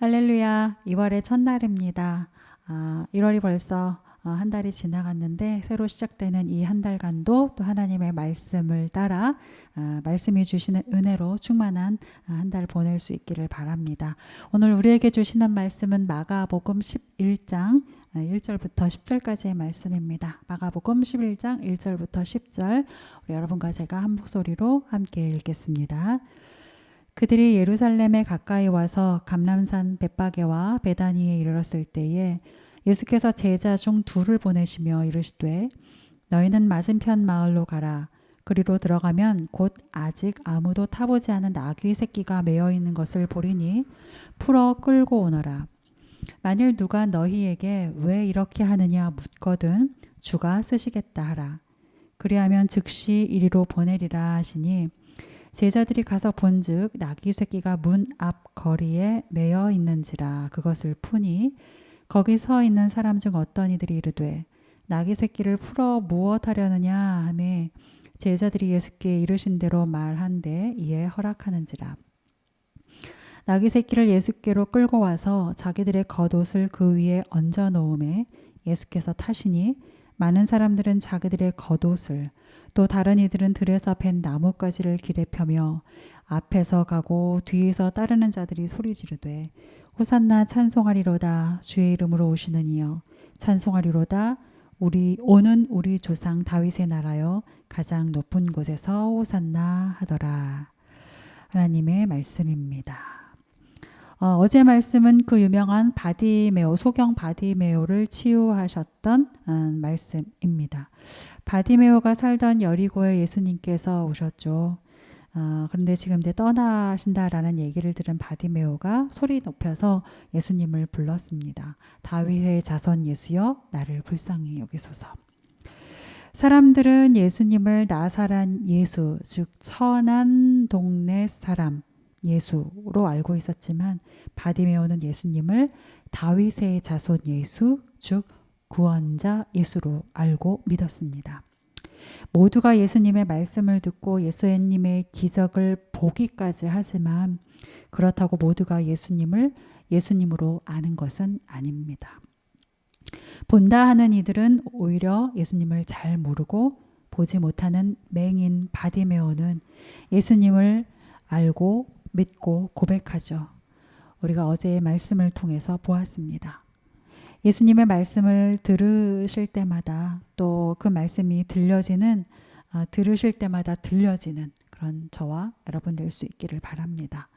할렐루야, 2월의 첫날입니다. 1월이 벌써 한 달이 지나갔는데 새로 시작되는 이 한 달간도 또 하나님의 말씀을 따라 말씀이 주시는 은혜로 충만한 한 달 보낼 수 있기를 바랍니다. 오늘 우리에게 주시는 말씀은 마가복음 11장 1절부터 10절까지의 말씀입니다. 마가복음 11장 1절부터 10절 우리 여러분과 제가 한 목소리로 함께 읽겠습니다. 그들이 예루살렘에 가까이 와서 감람산 벳바게와 베다니에 이르렀을 때에 예수께서 제자 중 둘을 보내시며 이르시되 너희는 맞은편 마을로 가라. 그리로 들어가면 곧 아직 아무도 타보지 않은 나귀 새끼가 매어 있는 것을 보리니 풀어 끌고 오너라. 만일 누가 너희에게 왜 이렇게 하느냐 묻거든 주가 쓰시겠다 하라. 그리하면 즉시 이리로 보내리라 하시니 제자들이 가서 본즉 나귀 새끼가 문 앞 거리에 매어 있는지라. 그것을 푸니 거기 서 있는 사람 중 어떤 이들이 이르되 나귀 새끼를 풀어 무엇하려느냐 하매 제자들이 예수께 이르신 대로 말한데 이에 허락하는지라. 나귀 새끼를 예수께로 끌고 와서 자기들의 겉옷을 그 위에 얹어 놓음에 예수께서 타시니 많은 사람들은 자기들의 겉옷을 또 다른 이들은 들에서 벤 나뭇가지를 길에 펴며 앞에서 가고 뒤에서 따르는 자들이 소리 지르되 호산나 찬송하리로다. 주의 이름으로 오시는 이여 찬송하리로다. 오는 우리 조상 다윗의 나라여 가장 높은 곳에서 호산나 하더라. 하나님의 말씀입니다. 어제 말씀은 그 유명한 바디메오, 소경 바디메오를 치유하셨던 말씀입니다. 바디메오가 살던 여리고에 예수님께서 오셨죠. 그런데 지금 이제 떠나신다라는 얘기를 들은 바디메오가 소리 높여서 예수님을 불렀습니다. 다윗의 자손 예수여 나를 불쌍히 여기소서. 사람들은 예수님을 나사렛 예수, 즉 천한 동네 사람 예수로 알고 있었지만 바디메오는 예수님을 다윗의 자손 예수, 즉 구원자 예수로 알고 믿었습니다. 모두가 예수님의 말씀을 듣고 예수님의 기적을 보기까지 하지만 그렇다고 모두가 예수님을 예수님으로 아는 것은 아닙니다. 본다 하는 이들은 오히려 예수님을 잘 모르고 보지 못하는 맹인 바디메오는 예수님을 알고 믿고 고백하죠. 우리가 어제의 말씀을 통해서 보았습니다. 예수님의 말씀을 들으실 때마다 또 그 말씀이 들으실 때마다 들려지는 그런 저와 여러분 될 수 있기를 바랍니다.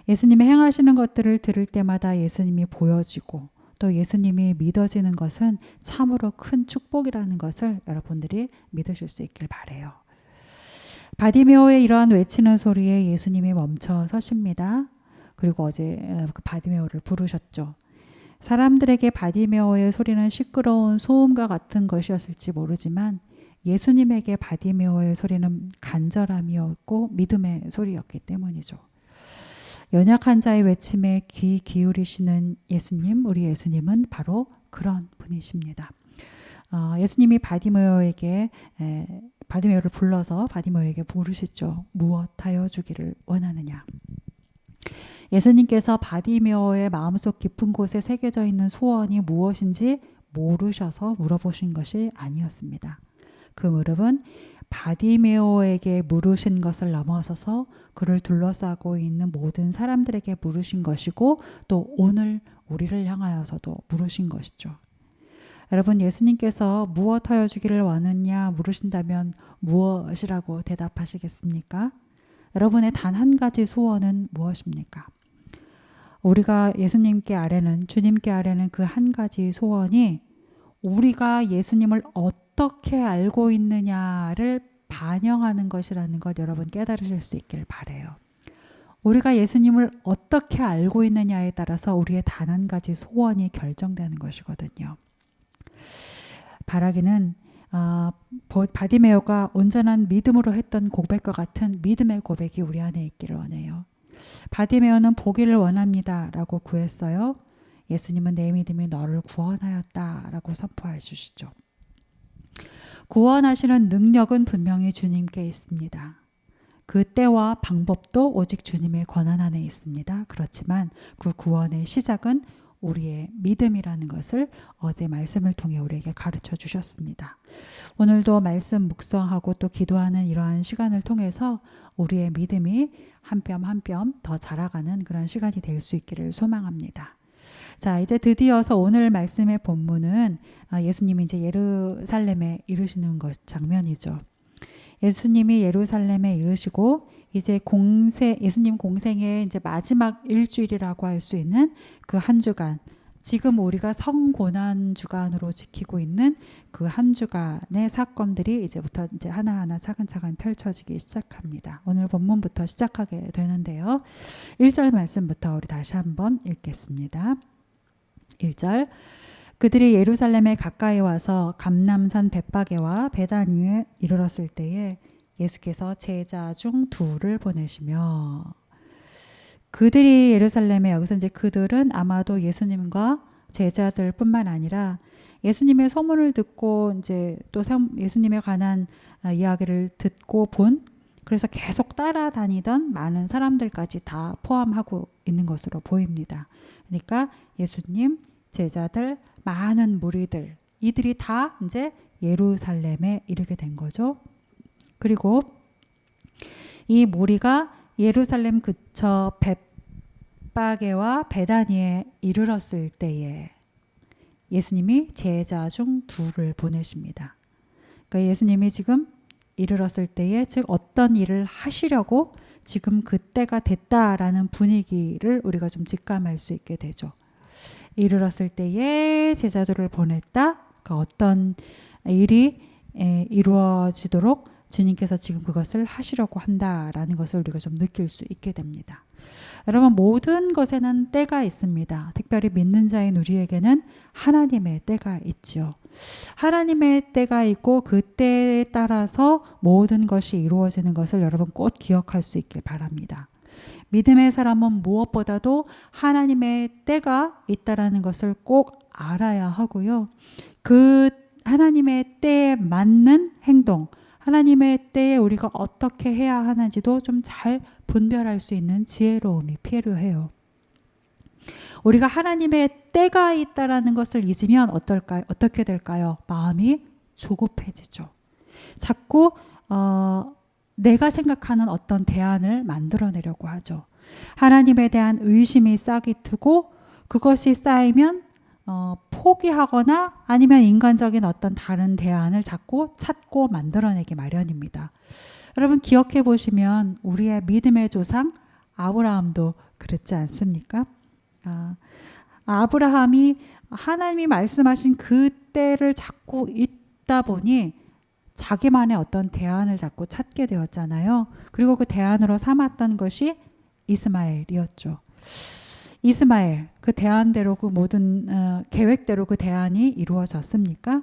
예수님이 행하시는 것들을 들을 때마다 예수님이 보여지고 또 예수님이 믿어지는 것은 참으로 큰 축복이라는 것을 여러분들이 믿으실 수 있길 바라요. 바디메오의 이러한 외치는 소리에 예수님이 멈춰 서십니다. 그리고 어제 바디메오를 부르셨죠. 사람들에게 바디메오의 소리는 시끄러운 소음과 같은 것이었을지 모르지만 예수님에게 바디메오의 소리는 간절함이었고 믿음의 소리였기 때문이죠. 연약한 자의 외침에 귀 기울이시는 예수님, 우리 예수님은 바로 그런 분이십니다. 예수님이 바디메오를 불러서 바디메오에게 물으시죠. 무엇하여 주기를 원하느냐. 예수님께서 바디메오의 마음속 깊은 곳에 새겨져 있는 소원이 무엇인지 모르셔서 물어보신 것이 아니었습니다. 그 물음은 바디메오에게 물으신 것을 넘어서서 그를 둘러싸고 있는 모든 사람들에게 물으신 것이고 또 오늘 우리를 향하여서도 물으신 것이죠. 여러분, 예수님께서 무엇하여 주기를 원하느냐 물으신다면 무엇이라고 대답하시겠습니까? 여러분의 단 한 가지 소원은 무엇입니까? 우리가 주님께 아뢰는 그 한 가지 소원이 우리가 예수님을 어떻게 알고 있느냐를 반영하는 것이라는 것 여러분 깨달으실 수 있길 바라요. 우리가 예수님을 어떻게 알고 있느냐에 따라서 우리의 단 한 가지 소원이 결정되는 것이거든요. 바라기는 바디메오가 온전한 믿음으로 했던 고백과 같은 믿음의 고백이 우리 안에 있기를 원해요. 바디메오는 보기를 원합니다 라고 구했어요. 예수님은 내 믿음이 너를 구원하였다 라고 선포해 주시죠. 구원하시는 능력은 분명히 주님께 있습니다. 그 때와 방법도 오직 주님의 권한 안에 있습니다. 그렇지만 그 구원의 시작은 우리의 믿음이라는 것을 어제 말씀을 통해 우리에게 가르쳐 주셨습니다. 오늘도 말씀 묵상하고 또 기도하는 이러한 시간을 통해서 우리의 믿음이 한 뼘 한 뼘 더 자라가는 그런 시간이 될 수 있기를 소망합니다. 자, 이제 드디어서 오늘 말씀의 본문은 예수님이 이제 예루살렘에 이르시는 것 장면이죠. 예수님이 예루살렘에 이르시고 이제 예수님 공생의 이제 마지막 일주일이라고 할 수 있는 그 한 주간, 지금 우리가 성고난 주간으로 지키고 있는 그 한 주간의 사건들이 이제부터 이제 하나하나 차근차근 펼쳐지기 시작합니다. 오늘 본문부터 시작하게 되는데요. 1절 말씀부터 우리 다시 한번 읽겠습니다. 1절. 그들이 예루살렘에 가까이 와서 감람산 벳바게와 베다니에 이르렀을 때에 예수께서 제자 중 둘을 보내시며, 그들이 예루살렘에, 여기서 이제 그들은 아마도 예수님과 제자들 뿐만 아니라 예수님의 소문을 듣고 이제 또 예수님에 관한 이야기를 듣고 본, 그래서 계속 따라다니던 많은 사람들까지 다 포함하고 있는 것으로 보입니다. 그러니까 예수님, 제자들, 많은 무리들, 이들이 다 이제 예루살렘에 이르게 된 거죠. 그리고 이 무리가 예루살렘 근처 벳바게와 베다니에 이르렀을 때에 예수님이 제자 중 둘을 보내십니다. 그러니까 예수님이 지금 이르렀을 때에, 즉 어떤 일을 하시려고 지금 그때가 됐다라는 분위기를 우리가 좀 직감할 수 있게 되죠. 이르렀을 때에 제자들을 보냈다. 그러니까 어떤 일이 이루어지도록 주님께서 지금 그것을 하시려고 한다라는 것을 우리가 좀 느낄 수 있게 됩니다. 여러분, 모든 것에는 때가 있습니다. 특별히 믿는 자인 우리에게는 하나님의 때가 있죠. 하나님의 때가 있고 그 때에 따라서 모든 것이 이루어지는 것을 여러분 꼭 기억할 수 있길 바랍니다. 믿음의 사람은 무엇보다도 하나님의 때가 있다라는 것을 꼭 알아야 하고요. 그 하나님의 때에 맞는 행동, 하나님의 때에 우리가 어떻게 해야 하는지도 좀 잘 분별할 수 있는 지혜로움이 필요해요. 우리가 하나님의 때가 있다라는 것을 잊으면 어떻게 될까요? 마음이 조급해지죠. 자꾸 내가 생각하는 어떤 대안을 만들어내려고 하죠. 하나님에 대한 의심이 싹이 트고 그것이 쌓이면 포기하거나 아니면 인간적인 어떤 다른 대안을 자꾸 찾고 만들어내기 마련입니다. 여러분, 기억해 보시면 우리의 믿음의 조상 아브라함도 그렇지 않습니까? 아브라함이 하나님이 말씀하신 그 때를 자꾸 잊다 보니 자기만의 어떤 대안을 자꾸 찾게 되었잖아요. 그리고 그 대안으로 삼았던 것이 이스마엘이었죠. 이스마엘, 그 대안대로, 그 모든 계획대로 그 대안이 이루어졌습니까?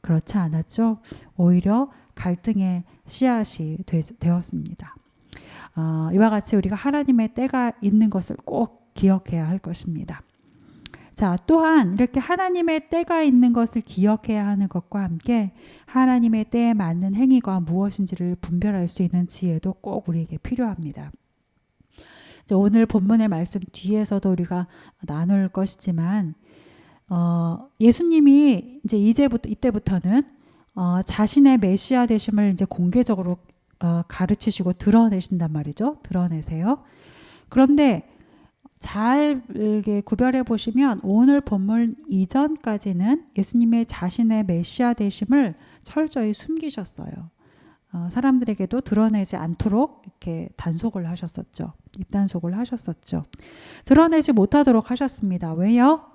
그렇지 않았죠. 오히려 갈등의 씨앗이 되었습니다. 이와 같이 우리가 하나님의 때가 있는 것을 꼭 기억해야 할 것입니다. 자, 또한 이렇게 하나님의 때가 있는 것을 기억해야 하는 것과 함께 하나님의 때에 맞는 행위가 무엇인지를 분별할 수 있는 지혜도 꼭 우리에게 필요합니다. 오늘 본문의 말씀 뒤에서도 우리가 나눌 것이지만 예수님이 이제 이때부터는 자신의 메시아 되심을 이제 공개적으로 가르치시고 드러내신단 말이죠. 드러내세요. 그런데 잘 구별해 보시면 오늘 본문 이전까지는 예수님의 자신의 메시아 되심을 철저히 숨기셨어요. 사람들에게도 드러내지 않도록 이렇게 단속을 하셨었죠. 입단속을 하셨었죠. 드러내지 못하도록 하셨습니다. 왜요?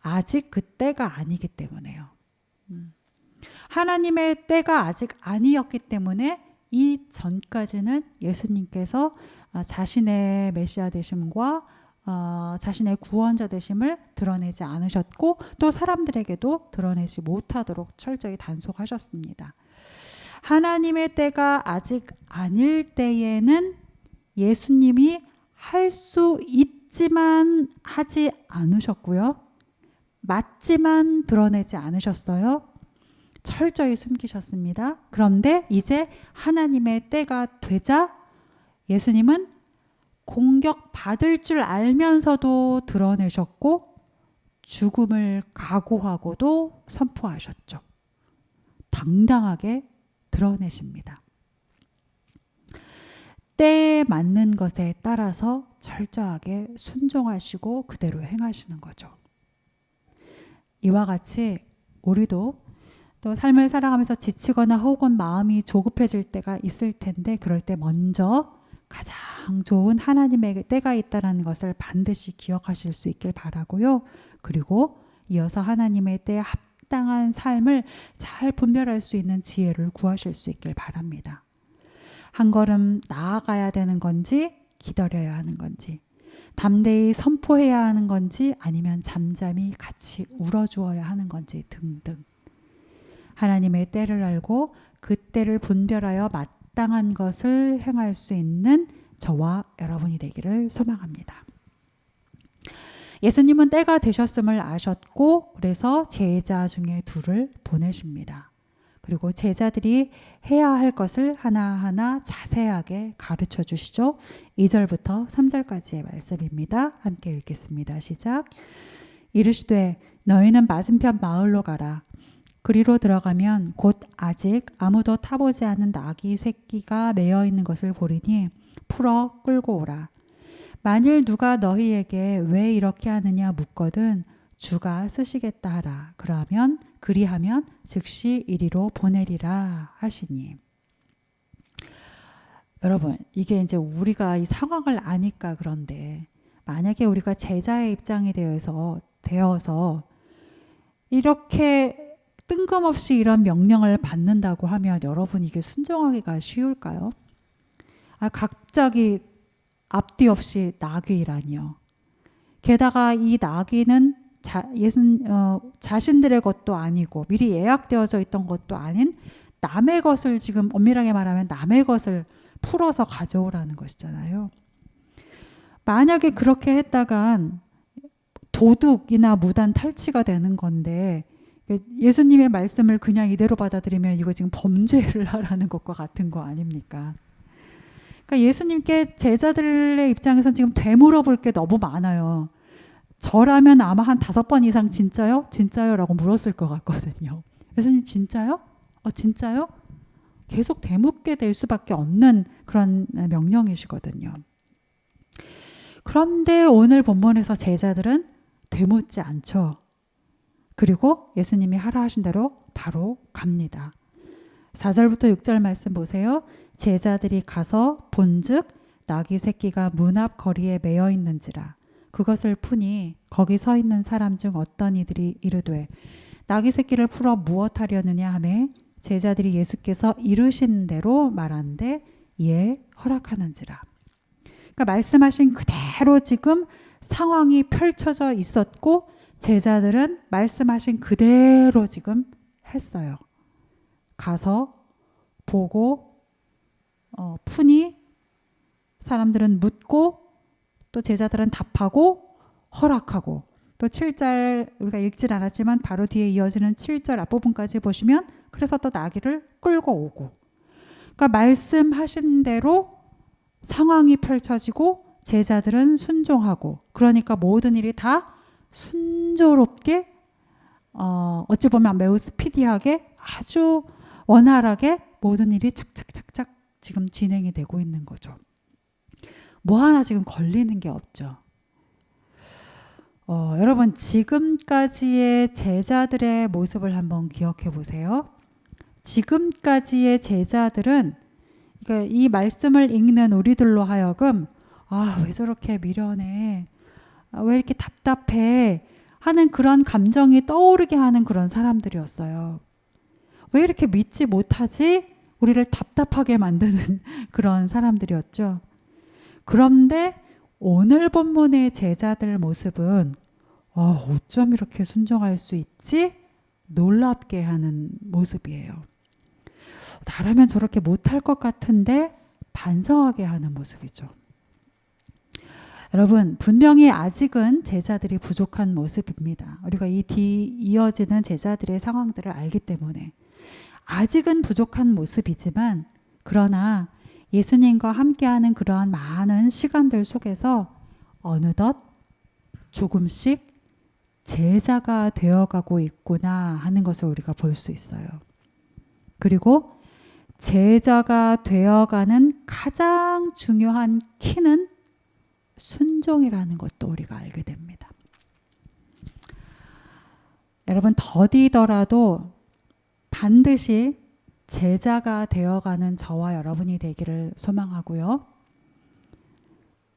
아직 그 때가 아니기 때문에요. 하나님의 때가 아직 아니었기 때문에 이 전까지는 예수님께서 자신의 메시아 되심과 자신의 구원자 되심을 드러내지 않으셨고 또 사람들에게도 드러내지 못하도록 철저히 단속하셨습니다. 하나님의 때가 아직 아닐 때에는 예수님이 할 수 있지만 하지 않으셨고요. 맞지만 드러내지 않으셨어요. 철저히 숨기셨습니다. 그런데 이제 하나님의 때가 되자 예수님은 공격받을 줄 알면서도 드러내셨고 죽음을 각오하고도 선포하셨죠. 당당하게 드러내십니다. 때에 맞는 것에 따라서 철저하게 순종하시고 그대로 행하시는 거죠. 이와 같이 우리도 또 삶을 살아가면서 지치거나 혹은 마음이 조급해질 때가 있을 텐데 그럴 때 먼저 가장 좋은 하나님의 때가 있다는 것을 반드시 기억하실 수 있길 바라고요. 그리고 이어서 하나님의 때에 합당한 삶을 잘 분별할 수 있는 지혜를 구하실 수 있길 바랍니다. 한 걸음 나아가야 되는 건지 기다려야 하는 건지 담대히 선포해야 하는 건지 아니면 잠잠히 같이 울어주어야 하는 건지 등등 하나님의 때를 알고 그 때를 분별하여 마땅한 것을 행할 수 있는 저와 여러분이 되기를 소망합니다. 예수님은 때가 되셨음을 아셨고 그래서 제자 중에 둘을 보내십니다. 그리고 제자들이 해야 할 것을 하나하나 자세하게 가르쳐 주시죠. 2절부터 3절까지의 말씀입니다. 함께 읽겠습니다. 시작. 이르시되 너희는 맞은편 마을로 가라. 그리로 들어가면 곧 아직 아무도 타보지 않은 나귀 새끼가 매어 있는 것을 보리니 풀어 끌고 오라. 만일 누가 너희에게 왜 이렇게 하느냐 묻거든 주가 쓰시겠다 하라. 그러면 그리하면 즉시 이리로 보내리라 하시니. 여러분, 이게 이제 우리가 이 상황을 아니까 그런데 만약에 우리가 제자의 입장이 되어서 이렇게 뜬금없이 이런 명령을 받는다고 하면 여러분 이게 순종하기가 쉬울까요? 갑자기 앞뒤 없이 나귀라니요. 게다가 이 나귀는 자신들의 것도 아니고 미리 예약되어져 있던 것도 아닌 남의 것을 지금 엄밀하게 말하면 남의 것을 풀어서 가져오라는 것이잖아요. 만약에 그렇게 했다간 도둑이나 무단 탈취가 되는 건데 예수님의 말씀을 그냥 이대로 받아들이면 이거 지금 범죄를 하라는 것과 같은 거 아닙니까? 그러니까 예수님께 제자들의 입장에서는 지금 되물어볼 게 너무 많아요. 저라면 아마 한 5번 이상 진짜요? 진짜요? 라고 물었을 것 같거든요. 예수님 진짜요? 진짜요? 계속 되묻게 될 수밖에 없는 그런 명령이시거든요. 그런데 오늘 본문에서 제자들은 되묻지 않죠. 그리고 예수님이 하라 하신 대로 바로 갑니다. 4절부터 6절 말씀 보세요. 제자들이 가서 본즉 나귀 새끼가 문 앞 거리에 매어 있는지라. 그것을 푸니 거기 서 있는 사람 중 어떤 이들이 이르되 나귀 새끼를 풀어 무엇하려느냐 하매 제자들이 예수께서 이르신 대로 말하는데 이에 허락하는지라. 그러니까 말씀하신 그대로 지금 상황이 펼쳐져 있었고 제자들은 말씀하신 그대로 지금 했어요. 가서 보고 푸니 사람들은 묻고 또 제자들은 답하고 허락하고 또 7절 우리가 읽질 않았지만 바로 뒤에 이어지는 7절 앞부분까지 보시면 그래서 또 나귀를 끌고 오고 그러니까 말씀하신 대로 상황이 펼쳐지고 제자들은 순종하고 그러니까 모든 일이 다 순조롭게 어찌 보면 매우 스피디하게 아주 원활하게 모든 일이 착착착착 지금 진행이 되고 있는 거죠. 뭐 하나 지금 걸리는 게 없죠. 여러분 지금까지의 제자들의 모습을 한번 기억해 보세요. 지금까지의 제자들은 그러니까 이 말씀을 읽는 우리들로 하여금 왜 저렇게 미련해 왜 이렇게 답답해 하는 그런 감정이 떠오르게 하는 그런 사람들이었어요. 왜 이렇게 믿지 못하지? 우리를 답답하게 만드는 그런 사람들이었죠. 그런데 오늘 본문의 제자들 모습은 어쩜 이렇게 순종할 수 있지? 놀랍게 하는 모습이에요. 나라면 저렇게 못할 것 같은데 반성하게 하는 모습이죠. 여러분 분명히 아직은 제자들이 부족한 모습입니다. 우리가 이 이어지는 제자들의 상황들을 알기 때문에 아직은 부족한 모습이지만 그러나 예수님과 함께하는 그러한 많은 시간들 속에서 어느덧 조금씩 제자가 되어가고 있구나 하는 것을 우리가 볼 수 있어요. 그리고 제자가 되어가는 가장 중요한 키는 순종이라는 것도 우리가 알게 됩니다. 여러분, 더디더라도 반드시 제자가 되어가는 저와 여러분이 되기를 소망하고요.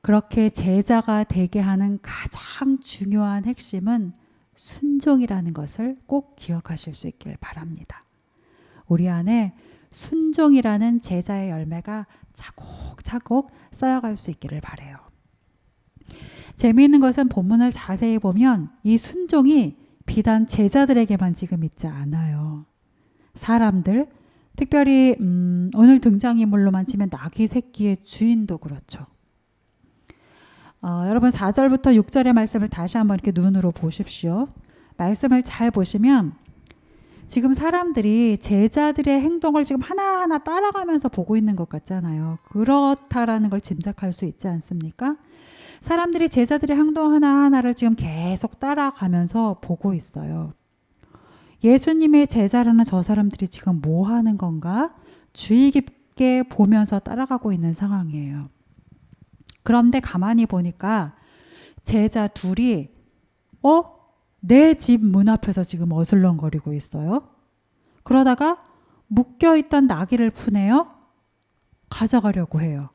그렇게 제자가 되게 하는 가장 중요한 핵심은 순종이라는 것을 꼭 기억하실 수 있길 바랍니다. 우리 안에 순종이라는 제자의 열매가 차곡차곡 쌓여갈 수 있기를 바라요. 재미있는 것은 본문을 자세히 보면 이 순종이 비단 제자들에게만 지금 있지 않아요. 사람들, 특별히 오늘 등장인물로만 치면 나귀 새끼의 주인도 그렇죠. 여러분 4절부터 6절의 말씀을 다시 한번 이렇게 눈으로 보십시오. 말씀을 잘 보시면 지금 사람들이 제자들의 행동을 지금 하나하나 따라가면서 보고 있는 것 같잖아요. 그렇다라는 걸 짐작할 수 있지 않습니까? 사람들이 제자들의 행동 하나하나를 지금 계속 따라가면서 보고 있어요. 예수님의 제자라는 저 사람들이 지금 뭐 하는 건가? 주의 깊게 보면서 따라가고 있는 상황이에요. 그런데 가만히 보니까 제자 둘이 내 집 문 앞에서 지금 어슬렁거리고 있어요. 그러다가 묶여있던 나귀를 푸네요. 가져가려고 해요.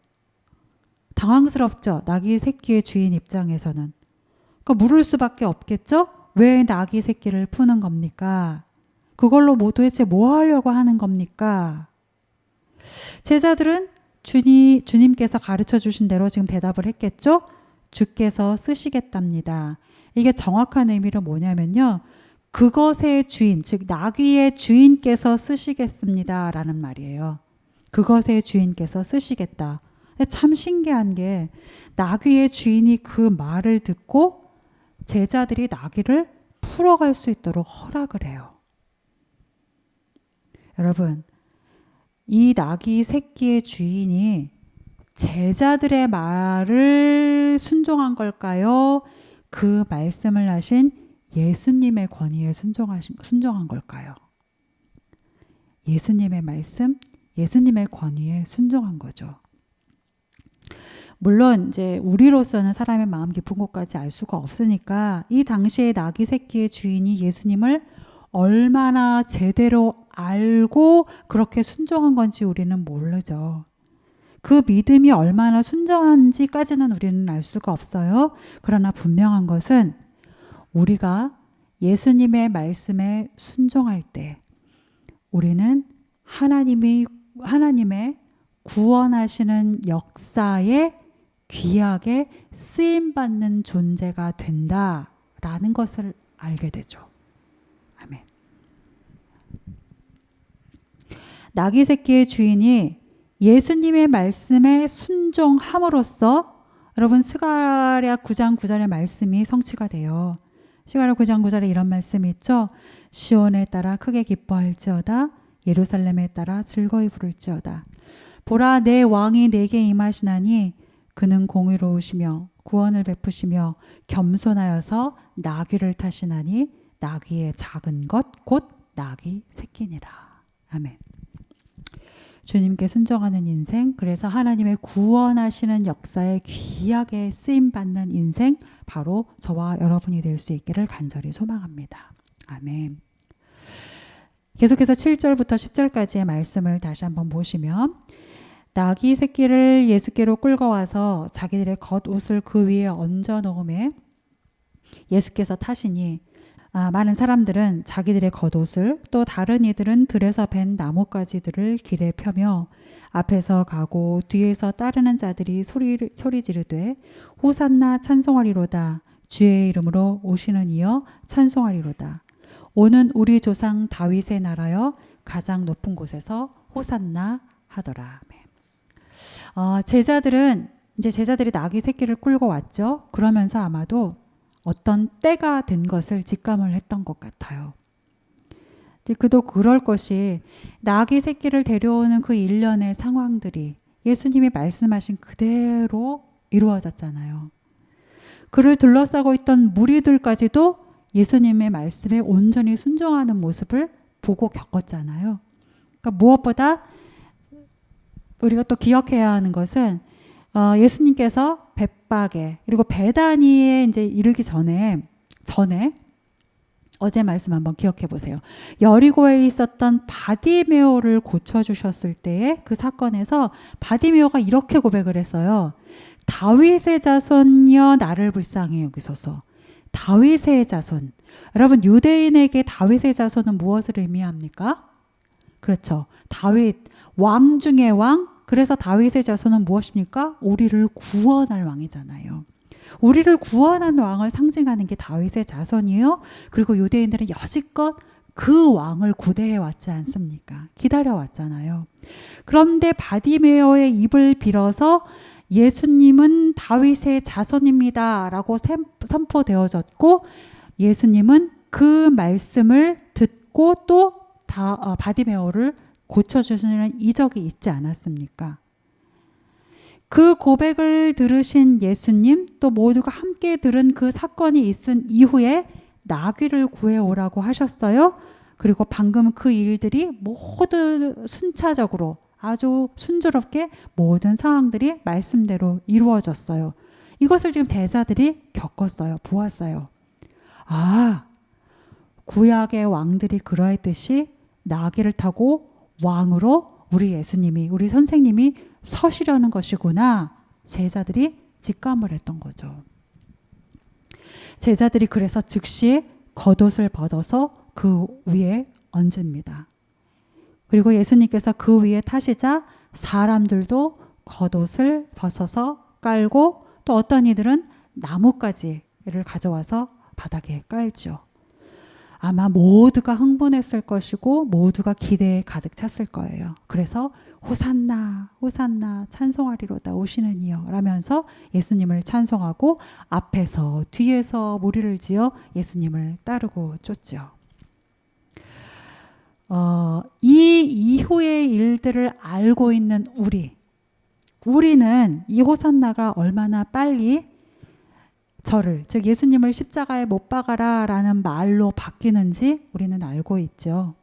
당황스럽죠. 나귀 새끼의 주인 입장에서는. 그러니까 물을 수밖에 없겠죠. 왜 나귀 새끼를 푸는 겁니까? 그걸로 도대체 뭐 하려고 하는 겁니까? 제자들은 주님께서 가르쳐 주신 대로 지금 대답을 했겠죠. 주께서 쓰시겠답니다. 이게 정확한 의미로 뭐냐면요. 그것의 주인, 즉 나귀의 주인께서 쓰시겠습니다 라는 말이에요. 그것의 주인께서 쓰시겠다. 참 신기한 게 나귀의 주인이 그 말을 듣고 제자들이 나귀를 풀어갈 수 있도록 허락을 해요. 여러분, 이 나귀 새끼의 주인이 제자들의 말을 순종한 걸까요? 그 말씀을 하신 예수님의 권위에 순종한 걸까요? 예수님의 말씀, 예수님의 권위에 순종한 거죠. 물론 이제 우리로서는 사람의 마음 깊은 곳까지 알 수가 없으니까 이 당시에 나귀 새끼의 주인이 예수님을 얼마나 제대로 알고 그렇게 순종한 건지 우리는 모르죠. 그 믿음이 얼마나 순종한지까지는 우리는 알 수가 없어요. 그러나 분명한 것은 우리가 예수님의 말씀에 순종할 때 우리는 하나님의 구원하시는 역사에 귀하게 쓰임받는 존재가 된다라는 것을 알게 되죠. 아멘. 나귀 새끼의 주인이 예수님의 말씀에 순종함으로써 여러분 스가랴 9장 9절의 말씀이 성취가 돼요. 스가랴 9장 9절에 이런 말씀이 있죠. 시온에 따라 크게 기뻐할지어다 예루살렘에 따라 즐거이 부를지어다. 보라 내 왕이 내게 임하시나니 그는 공의로우시며 구원을 베푸시며 겸손하여서 나귀를 타시나니 나귀의 작은 것 곧 나귀 새끼니라. 아멘. 주님께 순종하는 인생, 그래서 하나님의 구원하시는 역사에 귀하게 쓰임받는 인생, 바로 저와 여러분이 될 수 있기를 간절히 소망합니다. 아멘. 계속해서 7절부터 10절까지의 말씀을 다시 한번 보시면 나귀 새끼를 예수께로 끌고 와서 자기들의 겉옷을 그 위에 얹어 놓음에 예수께서 타시니 많은 사람들은 자기들의 겉옷을 또 다른 이들은 들에서 벤 나뭇가지들을 길에 펴며 앞에서 가고 뒤에서 따르는 자들이 소리 지르되 호산나 찬송하리로다 주의 이름으로 오시는 이여 찬송하리로다 오는 우리 조상 다윗의 나라여 가장 높은 곳에서 호산나 하더라. 제자들이 나귀 새끼를 끌고 왔죠. 그러면서 아마도 어떤 때가 된 것을 직감을 했던 것 같아요. 그도 그럴 것이 나귀 새끼를 데려오는 그 일련의 상황들이 예수님이 말씀하신 그대로 이루어졌잖아요. 그를 둘러싸고 있던 무리들까지도 예수님의 말씀에 온전히 순종하는 모습을 보고 겪었잖아요. 그러니까 무엇보다 우리가 또 기억해야 하는 것은 예수님께서 벳박에 그리고 베다니에 이제 이르기 전에 어제 말씀 한번 기억해 보세요. 여리고에 있었던 바디메오를 고쳐주셨을 때의 그 사건에서 바디메오가 이렇게 고백을 했어요. 다윗의 자손이여 나를 불쌍히 여기소서. 다윗의 자손. 여러분, 유대인에게 다윗의 자손은 무엇을 의미합니까? 그렇죠. 다윗, 왕 중의 왕. 그래서 다윗의 자손은 무엇입니까? 우리를 구원할 왕이잖아요. 우리를 구원한 왕을 상징하는 게 다윗의 자손이요. 그리고 유대인들은 여지껏 그 왕을 고대해 왔지 않습니까? 기다려 왔잖아요. 그런데 바디메오의 입을 빌어서 예수님은 다윗의 자손입니다 라고 선포되어졌고, 예수님은 그 말씀을 듣고 또 바디메오를 고쳐주시는 이적이 있지 않았습니까? 그 고백을 들으신 예수님, 또 모두가 함께 들은 그 사건이 있은 이후에 나귀를 구해오라고 하셨어요. 그리고 방금 그 일들이 모두 순차적으로 아주 순조롭게 모든 상황들이 말씀대로 이루어졌어요. 이것을 지금 제자들이 겪었어요. 보았어요. 아, 구약의 왕들이 그러했듯이 나귀를 타고 왕으로 우리 예수님이, 우리 선생님이 서시려는 것이구나. 제자들이 직감을 했던 거죠. 제자들이 그래서 즉시 겉옷을 벗어서 그 위에 얹습니다. 그리고 예수님께서 그 위에 타시자 사람들도 겉옷을 벗어서 깔고, 또 어떤 이들은 나뭇가지를 가져와서 바닥에 깔죠. 아마 모두가 흥분했을 것이고 모두가 기대에 가득 찼을 거예요. 그래서 호산나 호산나 찬송하리로다 오시는 이여 라면서 예수님을 찬송하고 앞에서 뒤에서 무리를 지어 예수님을 따르고 쫓죠. 이 이후의 일들을 알고 있는 우리는 이 호산나가 얼마나 빨리 저를, 즉 예수님을 십자가에 못 박아라 라는 말로 바뀌는지 우리는 알고 있죠.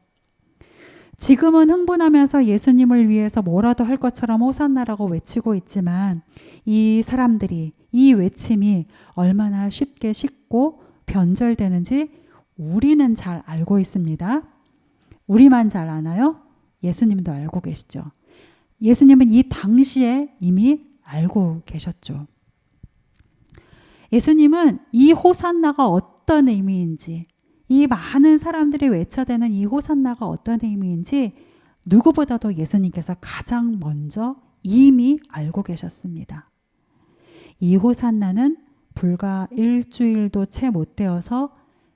지금은 흥분하면서 예수님을 위해서 뭐라도 할 것처럼 호산나라고 외치고 있지만, 이 사람들이, 이 외침이 얼마나 쉽게 식고 변절되는지 우리는 잘 알고 있습니다. 우리만 잘 아나요? 예수님도 알고 계시죠. 예수님은 이 당시에 이미 알고 계셨죠. 예수님은 이 호산나가 어떤 의미인지, 이 많은 사람들이 외쳐대는 이 호산나가 어떤 의미인지 누구보다도 예수님께서 가장 먼저 이미 알고 계셨습니다. 이 호산나는 불과 일주일도 채 못 되어서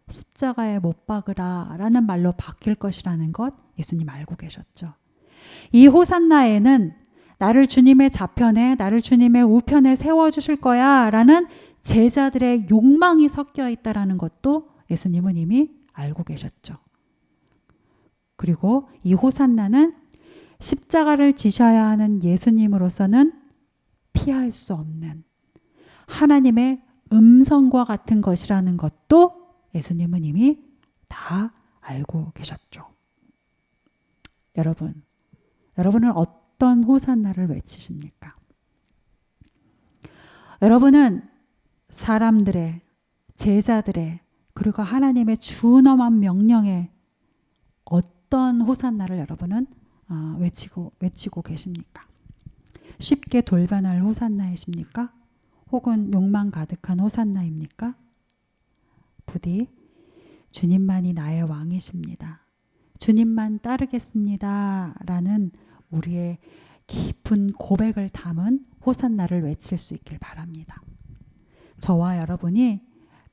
십자가에 못 박으라 라는 말로 바뀔 것이라는 것 예수님 알고 계셨죠. 이 호산나에는 나를 주님의 좌편에, 나를 주님의 우편에 세워주실 거야 라는 제자들의 욕망이 섞여 있다라는 것도 예수님은 이미 알고 계셨죠. 그리고 이 호산나는 십자가를 지셔야 하는 예수님으로서는 피할 수 없는 하나님의 음성과 같은 것이라는 것도 예수님은 이미 다 알고 계셨죠. 여러분은 어떤 호산나를 외치십니까? 여러분은 사람들의, 제자들의, 그리고 하나님의 준엄한 명령에 어떤 호산나를 여러분은 외치고 계십니까? 쉽게 돌변할 호산나이십니까? 혹은 욕망 가득한 호산나입니까? 부디 주님만이 나의 왕이십니다. 주님만 따르겠습니다. 라는 우리의 깊은 고백을 담은 호산나를 외칠 수 있길 바랍니다. 저와 여러분이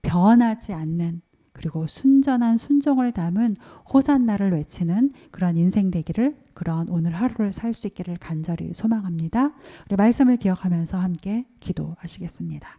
변하지 않는, 그리고 순전한 순종을 담은 호산나를 외치는 그런 인생 되기를, 그런 오늘 하루를 살 수 있기를 간절히 소망합니다. 우리 말씀을 기억하면서 함께 기도하시겠습니다.